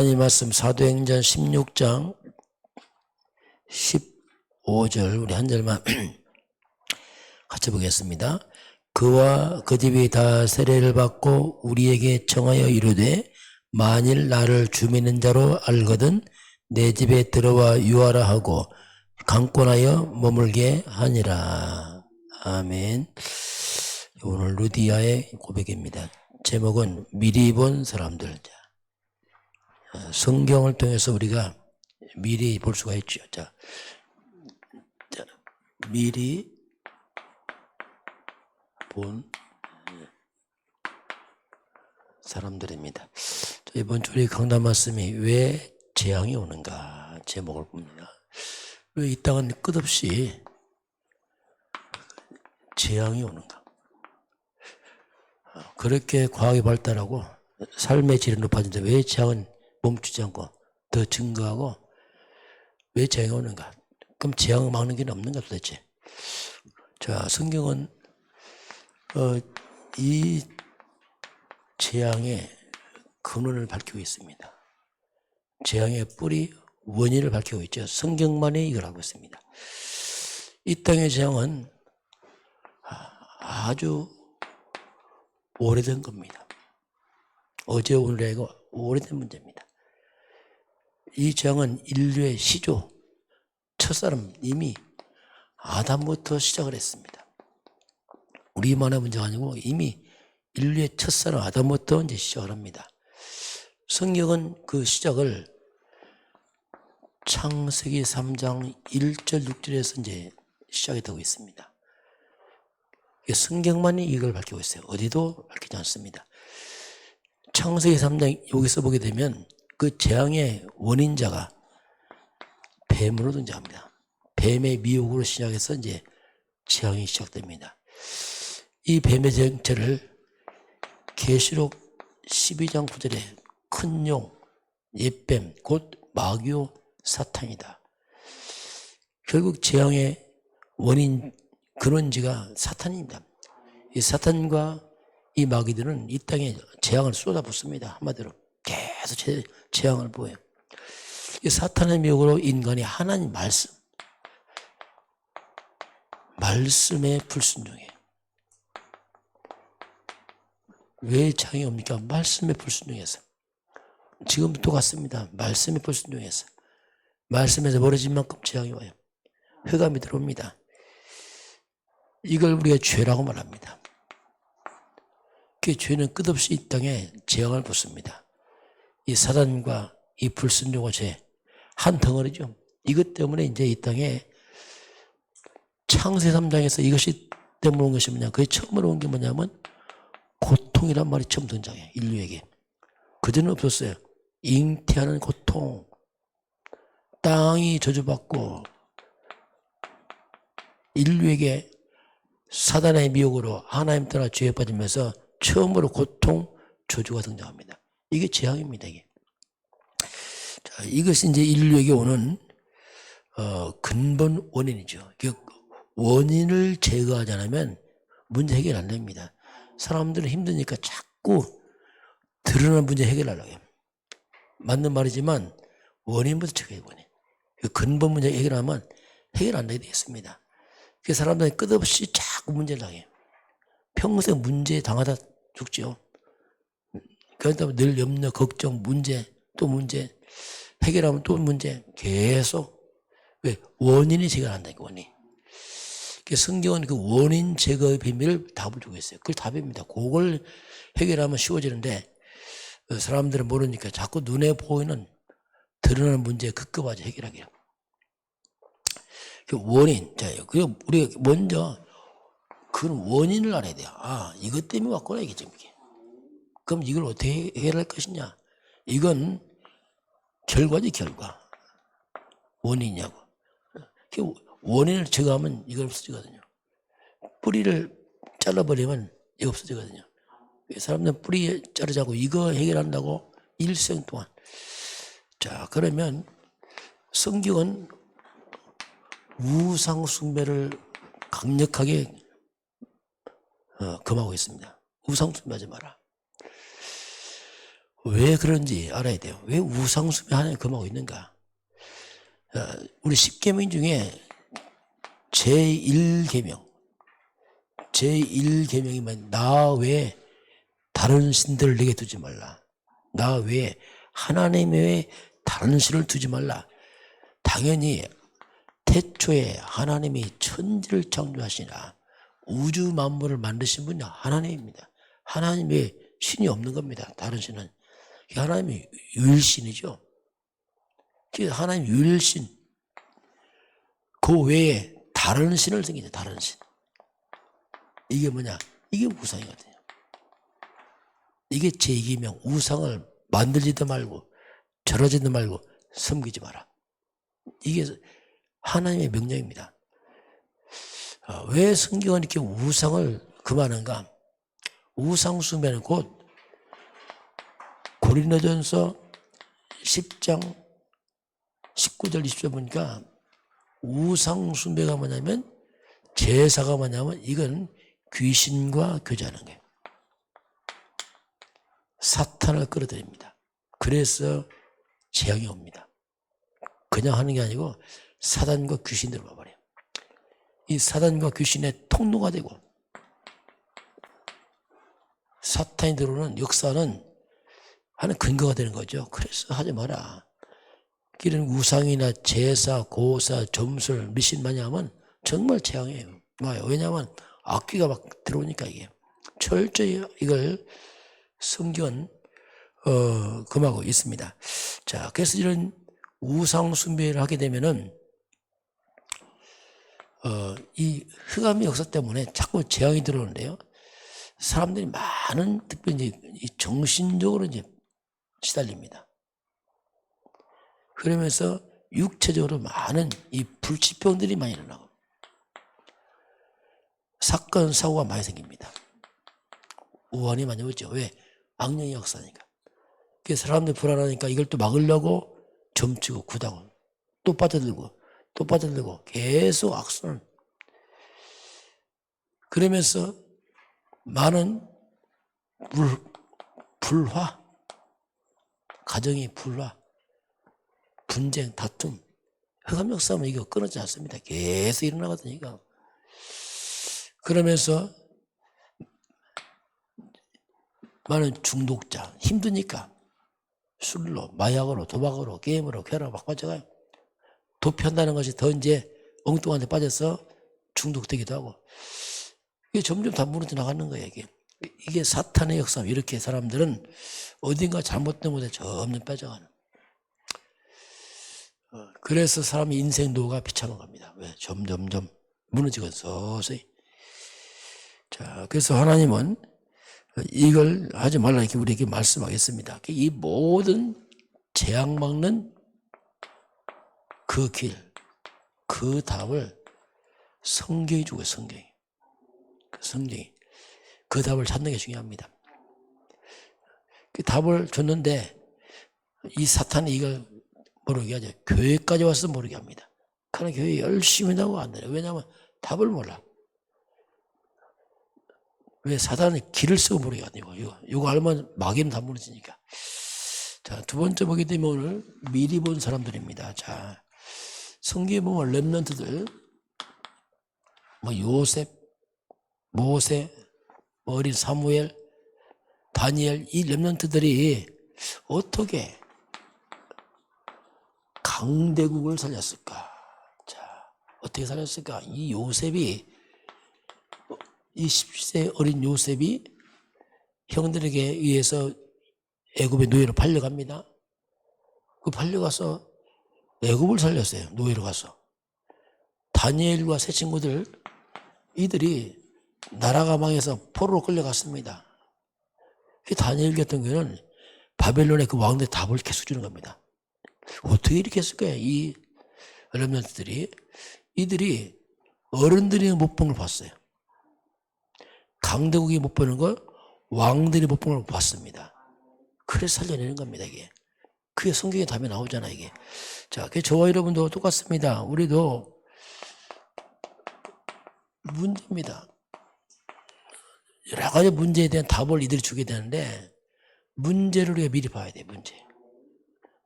하나님 말씀 사도행전 16장 15절 우리 한 절만 같이 보겠습니다. 그와 그 집이 다 세례를 받고 우리에게 청하여 이르되 만일 나를 주미는 자로 알거든 내 집에 들어와 유하라 하고 강권하여 머물게 하니라. 아멘. 오늘 루디아의 고백입니다. 제목은 미리 본 사람들. 성경을 통해서 우리가 미리 볼 수가 있죠. 자, 미리 본 사람들입니다. 이번 주 우리 강단 말씀이 왜 재앙이 오는가 제목을 봅니다. 왜 이 땅은 끝없이 재앙이 오는가? 그렇게 과학이 발달하고 삶의 질이 높아진다. 왜 재앙은 멈추지 않고 더 증가하고 왜 재앙이 오는가? 그럼 재앙을 막는 게 없는가 도대체? 자, 성경은 이 재앙의 근원을 밝히고 있습니다. 재앙의 뿌리, 원인을 밝히고 있죠. 성경만이 이걸 하고 있습니다. 이 땅의 재앙은 아주 오래된 겁니다. 어제 오늘이 아니고 오래된 문제입니다. 이 재앙은 인류의 시조, 첫사람 이미 아담부터 시작을 했습니다. 우리만의 문제가 아니고 이미 인류의 첫사람 아담부터 이제 시작을 합니다. 성경은 그 시작을 창세기 3장 1절 6절에서 이제 시작이 되고 있습니다. 성경만이 이걸 밝히고 있어요. 어디도 밝히지 않습니다. 창세기 3장 여기서 보게 되면 그 재앙의 원인자가 뱀으로 등장합니다. 뱀의 미혹으로 시작해서 이제 재앙이 시작됩니다. 이 뱀의 정체를 계시록 12장 9절에 큰 용, 옛뱀, 곧 마귀요 사탄이다. 결국 재앙의 원인 근원지가 사탄입니다. 이 사탄과 이 마귀들은 이 땅에 재앙을 쏟아붓습니다. 한마디로 계속 재앙을 보여요. 이 사탄의 미혹으로 인간이 하나님 말씀에 불순종해요. 왜 재앙이 옵니까? 말씀에 불순종해서. 지금도 똑같습니다. 말씀에 불순종해서. 말씀에서 멀어진 만큼 재앙이 와요. 흑암이 들어옵니다. 이걸 우리가 죄라고 말합니다. 그 죄는 끝없이 이 땅에 재앙을 붓습니다. 이 사단과 이 불순종의 죄, 한 덩어리죠. 이것 때문에 이제 이 땅에 창세 3장에서 이것이 때문에 온 것이 뭐냐, 그게 처음으로 온 게 뭐냐면 고통이란 말이 처음 등장해요. 인류에게. 그전에는 없었어요. 잉태하는 고통, 땅이 저주받고 인류에게 사단의 미혹으로 하나님 떠나 죄에 빠지면서 처음으로 고통, 저주가 등장합니다. 이게 재앙입니다. 이게. 자, 이것이 이제 인류에게 오는 근본 원인이죠. 원인을 제거하지 않으면 문제 해결 안 됩니다. 사람들은 힘드니까 자꾸 드러난 문제 해결하려고 해요. 맞는 말이지만 원인부터 체크해야 원인. 근본 문제 해결하면 해결 안 되겠습니다. 그 사람들이 끝없이 자꾸 문제를 당해요. 평생 문제에 당하다 죽죠. 그러다 늘 염려, 걱정, 문제, 또 문제, 해결하면 또 문제, 계속. 왜? 원인이 제거를 한다니까, 원인. 성경은 그 원인 제거의 비밀을 답을 주고 있어요. 그게 답입니다. 그걸 해결하면 쉬워지는데, 사람들은 모르니까 자꾸 눈에 보이는 드러나는 문제에 급급하지 해결하기로. 그 원인. 자, 우리가 먼저 그 원인을 알아야 돼요. 아, 이것 때문에 왔구나, 이게 지금. 그럼 이걸 어떻게 해결할 것이냐? 이건 결과지, 결과. 원인이냐고. 그 원인을 제거하면 이걸 없어지거든요. 뿌리를 잘라버리면 이거 없어지거든요. 사람들은 뿌리 자르자고 이거 해결한다고 일생 동안. 자, 그러면 성경은 우상 숭배를 강력하게 금하고 있습니다. 우상 숭배하지 마라. 왜 그런지 알아야 돼요. 왜 우상숭배 하나님 금하고 있는가? 우리 10계명 중에 제1계명이 뭐냐? 나 외에 다른 신들을 내게 두지 말라. 나 외에 하나님 외에 다른 신을 두지 말라. 당연히 태초에 하나님이 천지를 창조하시나 우주 만물을 만드신 분이 하나님입니다. 하나님 외에 신이 없는 겁니다. 다른 신은. 하나님이 유일신이죠. 하나님 유일신. 그 외에 다른 신을 생기죠. 다른 신. 이게 뭐냐? 이게 우상이거든요. 이게 제2계명. 우상을 만들지도 말고 절하지도 말고 섬기지 마라. 이게 하나님의 명령입니다. 왜 성경은 이렇게 우상을 금하는가? 우상 숭배는 곧 고린도전서 10장 19절 20절 보니까 우상 숭배가 뭐냐면 제사가 뭐냐면 이건 귀신과 교제하는 거예요. 사탄을 끌어들입니다. 그래서 재앙이 옵니다. 그냥 하는 게 아니고 사단과 귀신들을 봐버려요. 이 사단과 귀신의 통로가 되고 사탄이 들어오는 역사는 하는 근거가 되는 거죠. 그래서 하지 마라. 이런 우상이나 제사, 고사, 점술, 미신 많이 하면 정말 재앙이에요. 왜냐하면 악귀가 막 들어오니까 이게 철저히 이걸 성경은 금하고 있습니다. 자, 그래서 이런 우상 숭배를 하게 되면은 이 흑암의 역사 때문에 자꾸 재앙이 들어오는데요. 사람들이 많은 특별히 이제 정신적으로 이제 시달립니다. 그러면서 육체적으로 많은 이 불치병들이 많이 일어나고 사건 사고가 많이 생깁니다. 우환이 많이 오죠. 왜? 악령의 역사니까. 그래서 사람들 불안하니까 이걸 또 막으려고 점치고 구당을 또 빠져들고 계속 악순환. 그러면서 많은 불화, 가정이 불화, 분쟁, 다툼, 흑암 역사는 이거 끊어지지 않습니다. 계속 일어나거든요. 이거. 그러면서 많은 중독자, 힘드니까 술로, 마약으로, 도박으로, 게임으로, 쾌락 막 빠져가요. 도피한다는 것이 더 이제 엉뚱한 데 빠져서 중독되기도 하고. 이게 점점 다 무너져 나가는 거예요, 이게. 이게 사탄의 역사. 이렇게 사람들은 어딘가 잘못된 곳에 점점 빠져가는. 그래서 사람의 인생 노가 비참한 겁니다. 왜? 점점점 무너지고 서서히. 자, 그래서 하나님은 이걸 하지 말라 이렇게 우리에게 말씀하겠습니다. 이 모든 재앙 막는 그 길, 그 답을 성경이 주고요, 성경이. 성경이. 그 답을 찾는 게 중요합니다. 그 답을 줬는데 이 사탄이 이걸 모르게 하죠. 교회까지 와서 모르게 합니다. 그러나 교회 열심히 나오고 안 돼요. 왜냐하면 답을 몰라. 왜? 사단이 길을 쓰고 모르게 아니고 이거 알면 마귀는 다 무너지니까. 자, 두 번째 보게 되면 오늘 미리 본 사람들입니다. 자, 성경에 보면 렘넌트들, 요셉, 모세, 어린 사무엘, 다니엘, 이 렘넌트들이 어떻게 강대국을 살렸을까? 자, 어떻게 살렸을까? 이 요셉이, 이 10세 어린 요셉이 형들에게 의해서 애굽의 노예로 팔려갑니다. 그 팔려가서 애굽을 살렸어요. 노예로 가서. 다니엘과 세 친구들, 이들이 나라가 망해서 포로로 끌려갔습니다. 다니엘 같은 경우는 바벨론의 그 왕들 답을 계속 주는 겁니다. 어떻게 이렇게 했을까요? 이 렘넌트들이. 이들이 어른들이 못 본 걸 봤어요. 강대국이 못 보는 걸 왕들이 못 본 걸 봤습니다. 그래서 살려내는 겁니다, 이게. 그게 성경에 답이 나오잖아, 이게. 자, 저와 여러분도 똑같습니다. 우리도 문제입니다. 여러 가지 문제에 대한 답을 이들이 주게 되는데 문제를 우리가 미리 봐야 돼, 문제.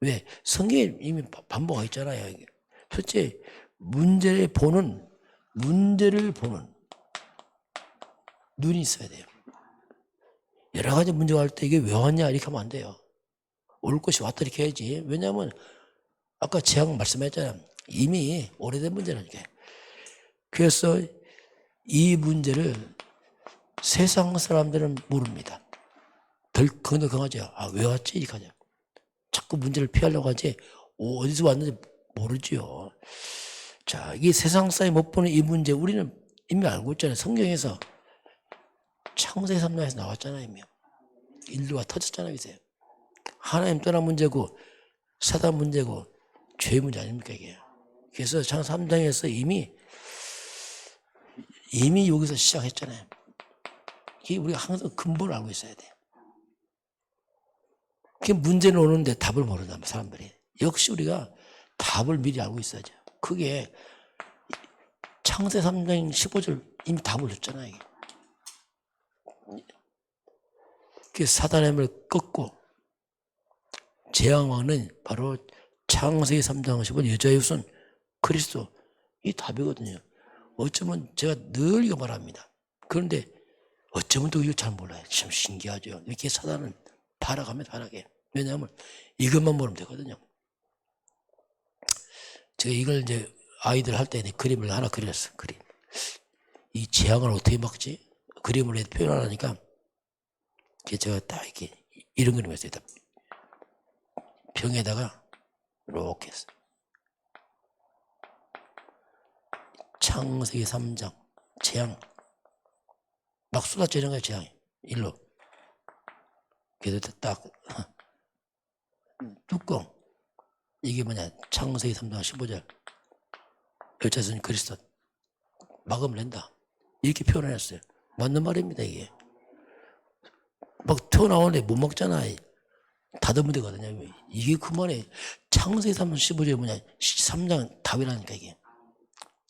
왜? 성경에 이미 반복하고 있잖아요. 첫째, 문제를 보는 눈이 있어야 돼요. 여러 가지 문제가 할 때 이게 왜 왔냐 이렇게 하면 안 돼요. 올 것이 왔다 이렇게 해야지. 왜냐하면 아까 재앙 말씀했잖아요. 이미 오래된 문제라니까. 그래서 이 문제를 세상 사람들은 모릅니다. 덜 강하죠. 아, 왜 왔지? 이렇게 하죠. 자꾸 문제를 피하려고 하지 어디서 왔는지 모르지요. 자, 이게 세상 사람이 못 보는 이 문제 우리는 이미 알고 있잖아요. 성경에서 창세기 3장에서 나왔잖아요. 이미. 인류가 터졌잖아요. 이제. 하나님 떠난 문제고 사단 문제고 죄 문제 아닙니까 이게. 그래서 창세기 3장에서 이미 여기서 시작했잖아요. 이게 우리가 항상 근본을 알고 있어야 돼요. 그 문제는 오는데 답을 모른다 사람들이. 역시 우리가 답을 미리 알고 있어야죠. 그게 창세 3장 15절 이미 답을 줬잖아요. 이게. 그 사단의 힘을 꺾고 재앙왕은 바로 창세기 3장 15절 여자의 후손 그리스도 이 답이거든요. 어쩌면 제가 늘 이거 말합니다. 그런데 어쩌면 또 이거 잘 몰라요. 참 신기하죠. 이렇게 사단은 발악하면 발악해. 왜냐하면 이것만 모르면 되거든요. 제가 이걸 이제 아이들 할 때 그림을 하나 그렸어. 그림. 이 재앙을 어떻게 막지? 그림을 표현하니까 제가 딱 이렇게 이런 그림을 했어요. 병에다가 이렇게 했어. 창세기 3장 재앙 막 쏟아지는 거야 재앙이 일로. 그래서 딱 뚜껑 이게 뭐냐 창세기 3장 15절 여자선 그리스도 막음을 낸다 이렇게 표현했어요. 맞는 말입니다. 이게 막 튀어나오는데 못 먹잖아. 닫으면 되거든요. 이게 그만에 창세기 3장 15절이 뭐냐 3장 답이라니까 이게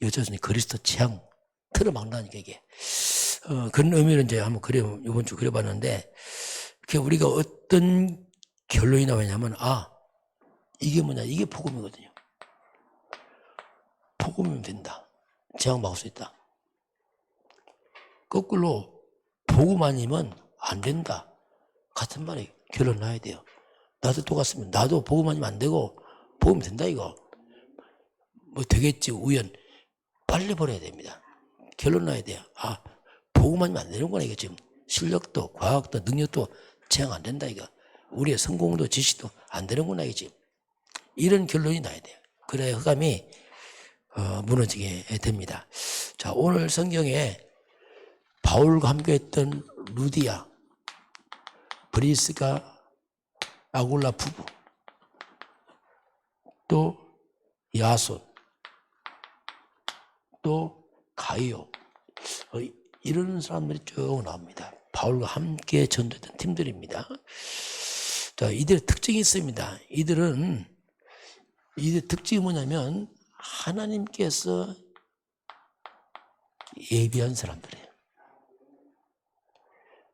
여자선 그리스도 재앙 틀어막는다니까 이게. 그런 의미를 이제 한번 이번 주 그려봤는데, 우리가 어떤 결론이 나오냐면, 이게 뭐냐, 이게 복음이거든요. 복음이면 된다. 재앙 막을 수 있다. 거꾸로, 복음 아니면 안 된다. 같은 말이 결론 나야 돼요. 나도 똑같으면, 나도 복음 아니면 안 되고, 복음 된다, 이거. 뭐 되겠지, 우연. 빨리 버려야 됩니다. 결론 나야 돼요. 복음 아니면 안 되는구나, 이거 지금. 실력도, 과학도, 능력도 재앙 안 된다, 이거. 우리의 성공도, 지식도 안 되는구나, 이거 지금. 이런 결론이 나야 돼요. 그래야 흑암이, 무너지게 됩니다. 자, 오늘 성경에 바울과 함께 했던 루디아, 브리스가 아굴라 부부, 또 야손, 또 가이오, 이런 사람들이 쭉 나옵니다. 바울과 함께 전도했던 팀들입니다. 자, 이들의 특징이 있습니다. 이들의 특징이 뭐냐면 하나님께서 예비한 사람들이에요.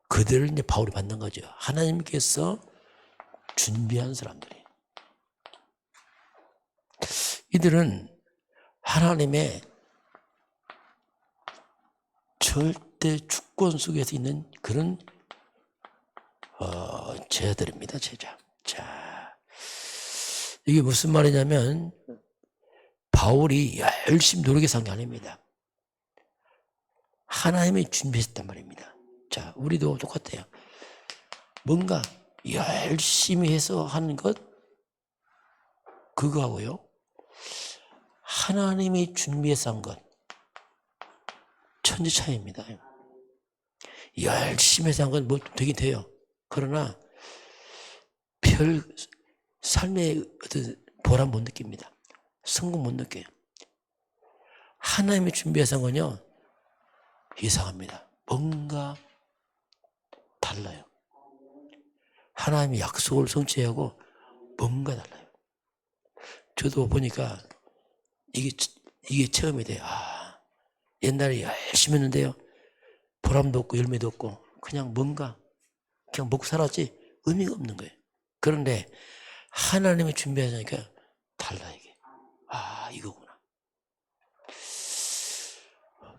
그들을 이제 바울이 만난 거죠. 하나님께서 준비한 사람들이에요. 이들은 하나님의 절대 주권 속에서 있는 그런 제자들입니다. 제자. 자, 이게 무슨 말이냐면 바울이 열심히 노력해서 한 게 아닙니다. 하나님이 준비했단 말입니다. 자, 우리도 똑같아요. 뭔가 열심히 해서 하는 것 그거하고요. 하나님이 준비해서 한 것 천지 차이입니다. 열심히 해서 한 건 뭐 되긴 돼요. 그러나 별 삶의 어떤 보람 못 느낍니다. 성공 못 느껴요. 하나님이 준비해서 한 건요. 이상합니다. 뭔가 달라요. 하나님의 약속을 성취하고 뭔가 달라요. 저도 보니까 이게 처음이 돼요. 옛날에 열심히 했는데요. 보람도 없고 열매도 없고 그냥 뭔가 그냥 먹고 살았지 의미가 없는 거예요. 그런데 하나님이 준비하자니까 달라 이게. 아, 이거구나.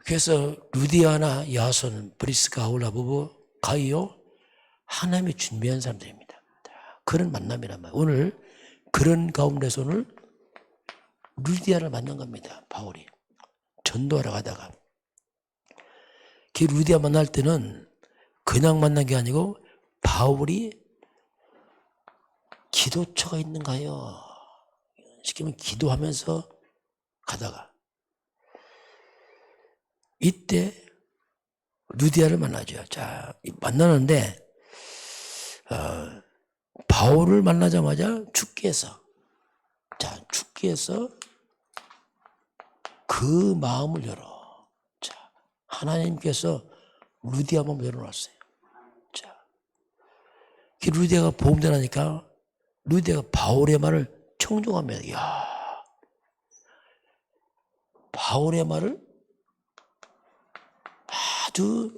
그래서 루디아나 야손, 브리스가, 아울라 부부, 가이오, 하나님이 준비한 사람들입니다. 그런 만남이란 말이에요. 오늘 그런 가운데서 오늘 루디아를 만난 겁니다. 바울이 전도하러 가다가. 그 루디아 만날 때는 그냥 만난 게 아니고 바울이 기도처가 있는가요? 시키면 기도하면서 가다가 이때 루디아를 만나죠. 자, 만나는데 바울을 만나자마자 죽기에서 그 마음을 열어. 자, 하나님께서 루디아 마음을 열어놨어요. 자, 그 루디아가 보험되나니까 루디아가 바울의 말을 청종합니다. 이야, 바울의 말을 아주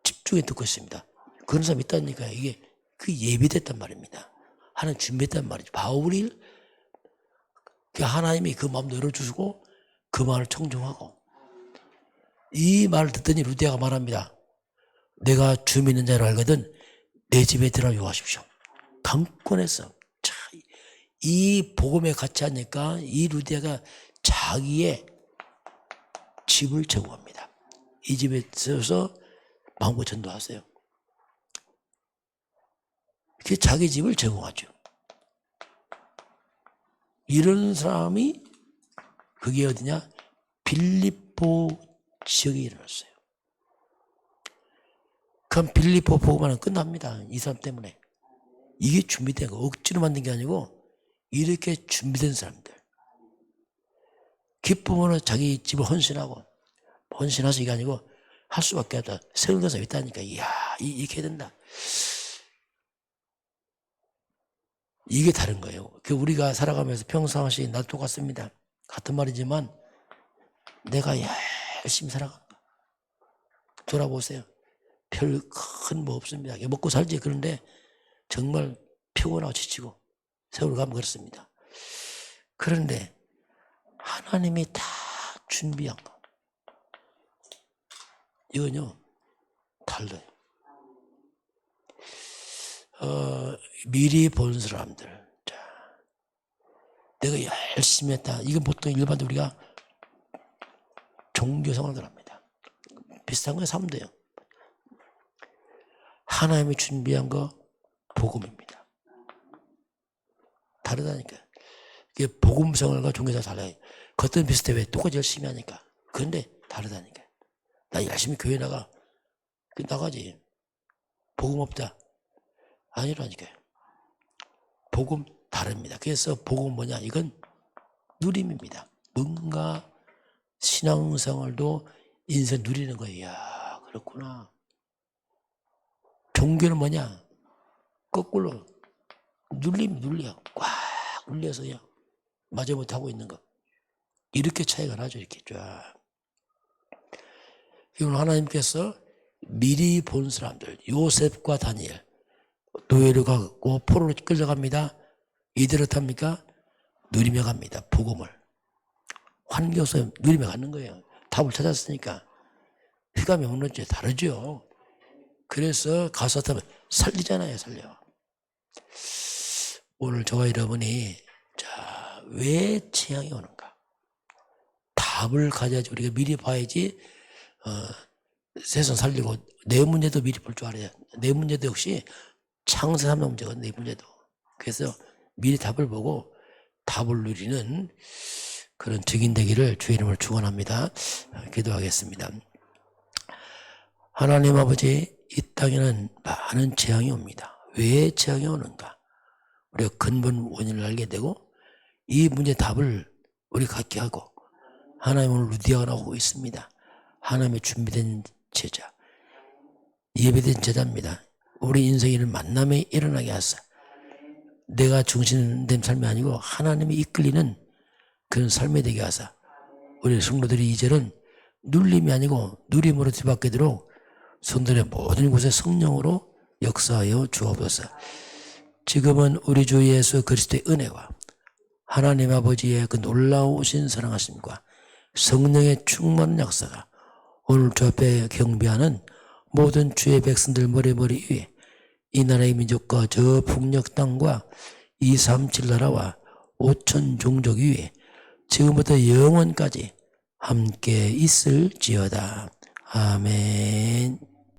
집중해 듣고 있습니다. 그런 사람이 있다니까. 이게 그 예비됐단 말입니다. 하나님 준비했단 말이죠. 바울이 하나님이 그 마음도 열어주시고 그 말을 청종하고. 이 말을 듣더니 루디아가 말합니다. 내가 주 믿는 자를 알거든 내 집에 들어가 요하십시오. 강권해서. 이 복음에 같이 하니까 이 루디아가 자기의 집을 제공합니다. 이 집에 있어서 마음껏 전도하세요. 그 자기 집을 제공하죠. 이런 사람이 그게 어디냐? 빌립보 지역에 일어났어요. 그럼 빌립보 복음화는 끝납니다. 이 사람 때문에. 이게 준비된 거, 억지로 만든 게 아니고 이렇게 준비된 사람들. 기쁨으로 자기 집을 헌신해서 이게 아니고 할 수밖에 없다. 세운 사람이 있다니까. 이야, 이렇게 해야 된다. 이게 다른 거예요. 우리가 살아가면서 평상시 나 똑같습니다. 같은 말이지만 내가 열심히 살아간다. 돌아보세요. 별 큰 뭐 없습니다. 먹고 살지. 그런데 정말 피곤하고 지치고 세월을 가면 그렇습니다. 그런데 하나님이 다 준비한 거. 이건요, 달라요. 미리 본 사람들. 자, 내가 열심히 했다. 이건 보통 일반적으로 우리가 종교 생활을 합니다. 비슷한 거에 사면 돼요. 하나님이 준비한 거 복음입니다. 다르다니까. 이게 복음 생활과 종교 생활 달라요. 겉은 비슷해. 왜? 똑같이 열심히 하니까. 그런데 다르다니까. 나 열심히 교회 나가지. 복음 없다. 아니라니까요. 복음 다릅니다. 그래서 복음 뭐냐? 이건 누림입니다. 뭔가 신앙생활도 인생 누리는 거예요. 이야, 그렇구나. 종교는 뭐냐? 거꾸로 눌려. 꽉 눌려서요. 마지못해 하고 있는 거. 이렇게 차이가 나죠. 이렇게 쫙. 오늘 하나님께서 미리 본 사람들, 요셉과 다니엘, 노예로 가고 포로로 끌려갑니다. 이대로 탑니까? 누리며 갑니다. 복음을. 환교서 누리며 가는 거예요. 답을 찾았으니까. 휘감이 없는 죄 다르죠. 그래서 가서 타면 살리잖아요. 살려. 오늘 저와 여러분이 자, 왜 재앙이 오는가? 답을 가져야지. 우리가 미리 봐야지 세상 살리고 내 문제도 미리 볼 줄 알아야. 내 문제도 역시 창세 3장 문제거든. 내 문제도. 그래서 미리 답을 보고 답을 누리는 그런 증인 되기를 주의 이름으로 축원합니다. 기도하겠습니다. 하나님 아버지, 이 땅에는 많은 재앙이 옵니다. 왜 재앙이 오는가? 우리가 근본 원인을 알게 되고 이 문제 답을 우리가 갖게 하고 하나님은 루디아가 나오고 있습니다. 하나님의 준비된 제자, 예배된 제자입니다. 우리 인생에는 만남에 일어나게 하사 내가 중심된 삶이 아니고 하나님이 이끌리는 그런 삶이 되게 하사 우리 성도들이 이제는 눌림이 아니고 누림으로 뒤바뀌도록 성도의 모든 곳에 성령으로 역사하여 주옵소서. 지금은 우리 주 예수 그리스도의 은혜와 하나님 아버지의 그 놀라우신 사랑하심과 성령의 충만한 역사가 오늘 주 앞에 경배하는 모든 주의 백성들 머리 위에 이 나라의 민족과 저 북녘 땅과 237 나라와 5천 종족 위에 지금부터 영원까지 함께 있을지어다. 아멘.